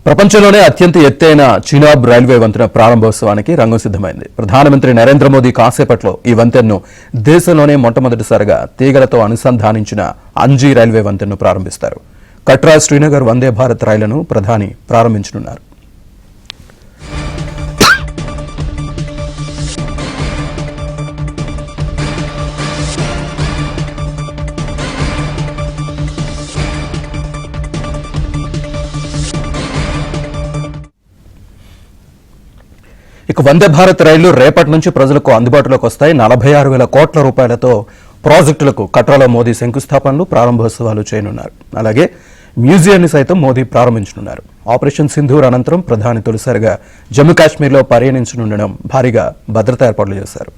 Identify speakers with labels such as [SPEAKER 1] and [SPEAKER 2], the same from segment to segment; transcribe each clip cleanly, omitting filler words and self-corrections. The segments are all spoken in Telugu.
[SPEAKER 1] ప్రపంచంలోనే అత్యంత ఎత్తైన చినాబ్ రైల్వే వంతెన ప్రారంభోత్సవానికి రంగం సిద్ధమైంది. ప్రధానమంత్రి నరేంద్ర మోదీ కాసేపట్లో ఈ వంతెనను దేశంలోనే మొట్టమొదటిసారిగా తీగలతో అనుసంధానించిన అంజీ రైల్వే వంతెనను ప్రారంభిస్తారు. కట్రా శ్రీనగర్ వందే భారత్ రైళ్లను ప్రధాని ప్రారంభించనున్నారు. ఇక వందే భారత్ రైళ్లు రేపటి నుంచి ప్రజలకు అందుబాటులోకి వస్తాయి. 46,000 కోట్ల రూపాయలతో ప్రాజెక్టులకు కట్రాలో మోదీ శంకుస్థాపనలు, ప్రారంభోత్సవాలు చేయనున్నారు. అలాగే మ్యూజియాన్ని సైతం మోదీ ప్రారంభించనున్నారు. ఆపరేషన్ సింధూర్ అనంతరం ప్రధాని తొలిసారిగా జమ్మూ కాశ్మీర్లో పర్యటించనుండడం భారీగా భద్రతా ఏర్పాట్లు చేశారు.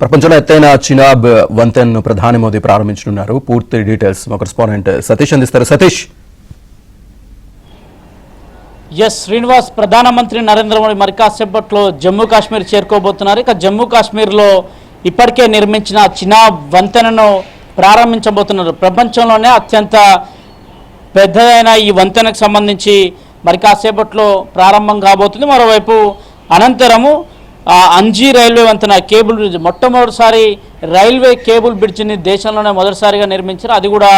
[SPEAKER 1] ప్రపంచంలో ఎత్తైన చినాబ్ వంతెనను ప్రధాని మోదీ ప్రారంభించనున్నారు. పూర్తి డీటెయిల్స్ మా కరెస్పాండెంట్ సతీష్ అందిస్తారు. సతీష్.
[SPEAKER 2] శ్రీనివాస్, ప్రధానమంత్రి నరేంద్ర మోదీ మరి కాసేపట్లో జమ్మూ కాశ్మీర్ చేరుకోబోతున్నారు. ఇక జమ్మూ కాశ్మీర్లో ఇప్పటికే నిర్మించిన చినాబ్ వంతెనను ప్రారంభించబోతున్నారు. ప్రపంచంలోనే అత్యంత పెద్దదైన ఈ వంతెనకు సంబంధించి మరి కాసేపట్లో ప్రారంభం కాబోతుంది. మరోవైపు అనంతరము అంజీ రైల్వే వంతెన కేబుల్ బ్రిడ్జ్, మొట్టమొదటిసారి రైల్వే కేబుల్ బ్రిడ్జిని దేశంలోనే మొదటిసారిగా నిర్మించారు. అది కూడా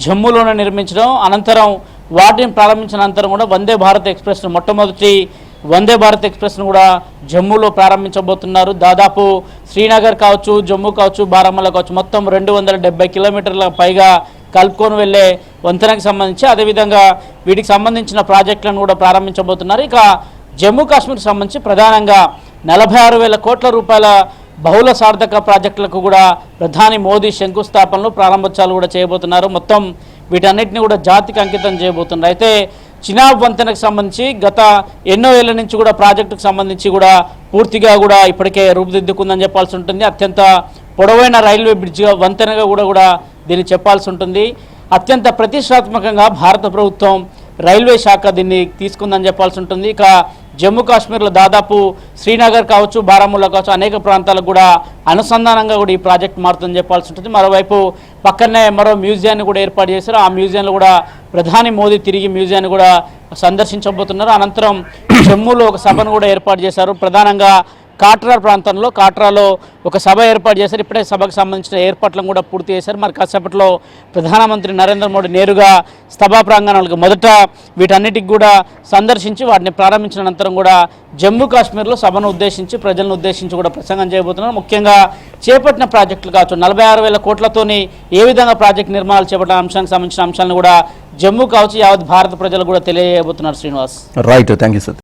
[SPEAKER 2] జమ్మూలోనే నిర్మించడం. అనంతరం వాటిని ప్రారంభించిన అనంతరం కూడా వందే భారత్ ఎక్స్ప్రెస్, మొట్టమొదటి వందే భారత్ ఎక్స్ప్రెస్ను కూడా జమ్మూలో ప్రారంభించబోతున్నారు. దాదాపు శ్రీనగర్ కావచ్చు, జమ్మూ కావచ్చు, బారాముల్లా కావచ్చు, మొత్తం 270 కిలోమీటర్ల పైగా కలుపుకొని వెళ్లే వంతెనకు సంబంధించి, అదేవిధంగా వీటికి సంబంధించిన ప్రాజెక్టులను కూడా ప్రారంభించబోతున్నారు. ఇక జమ్మూ కాశ్మీర్కి సంబంధించి ప్రధానంగా 46,000 కోట్ల రూపాయల బహుళ సార్థక ప్రాజెక్టులకు కూడా ప్రధాని మోదీ శంకుస్థాపనలు, ప్రారంభోత్సవాలు కూడా చేయబోతున్నారు. మొత్తం వీటన్నిటిని కూడా జాతికి అంకితం చేయబోతున్నారు. అయితే చినాబ్ వంతెనకు సంబంధించి గత ఎన్నో ఏళ్ల నుంచి కూడా ప్రాజెక్టుకు సంబంధించి కూడా పూర్తిగా కూడా ఇప్పటికే రూపుదిద్దుకుందని చెప్పాల్సి ఉంటుంది. అత్యంత పొడవైన రైల్వే బ్రిడ్జిగా, వంతెనగా కూడా దీన్ని చెప్పాల్సి ఉంటుంది. అత్యంత ప్రతిష్టాత్మకంగా భారత ప్రభుత్వం రైల్వే శాఖ దీన్ని తీసుకుందని చెప్పాల్సి ఉంటుంది. ఇక జమ్మూ కాశ్మీర్లో దాదాపు శ్రీనగర్ కావచ్చు, బారాముల్లా కావచ్చు, అనేక ప్రాంతాలకు కూడా అనుసంధానంగా కూడా ఈ ప్రాజెక్ట్ మారుతుందని చెప్పాల్సి ఉంటుంది. మరోవైపు పక్కనే మరో మ్యూజియాన్ని కూడా ఏర్పాటు చేశారు. ఆ మ్యూజియంలో కూడా ప్రధాని మోదీ తిరిగి మ్యూజియాన్ని కూడా సందర్శించబోతున్నారు. అనంతరం జమ్మూలో ఒక సభను కూడా ఏర్పాటు చేశారు. ప్రధానంగా కాట్రా ప్రాంతంలో, కాట్రాలో ఒక సభ ఏర్పాటు చేశారు. ఇప్పుడే సభకు సంబంధించిన ఏర్పాట్లను కూడా పూర్తి చేశారు. మరి కాసేపట్లో ప్రధానమంత్రి నరేంద్ర మోడీ నేరుగా సభా ప్రాంగణాలకు మొదట వీటన్నిటికి కూడా సందర్శించి వాటిని ప్రారంభించిన అనంతరం కూడా జమ్మూ కాశ్మీర్లో సభను ఉద్దేశించి, ప్రజలను ఉద్దేశించి కూడా ప్రసంగం చేయబోతున్నారు. ముఖ్యంగా చేపట్టిన ప్రాజెక్టులు కావచ్చు, 46,000 కోట్లతోని ఏ విధంగా ప్రాజెక్టు నిర్మాణాలు చేపట్టిన అంశానికి సంబంధించిన అంశాలను కూడా జమ్మూ కావచ్చు, యావత్ భారత ప్రజలు కూడా తెలియజేయబోతున్నారు. శ్రీనివాస్.
[SPEAKER 1] Right, thank you.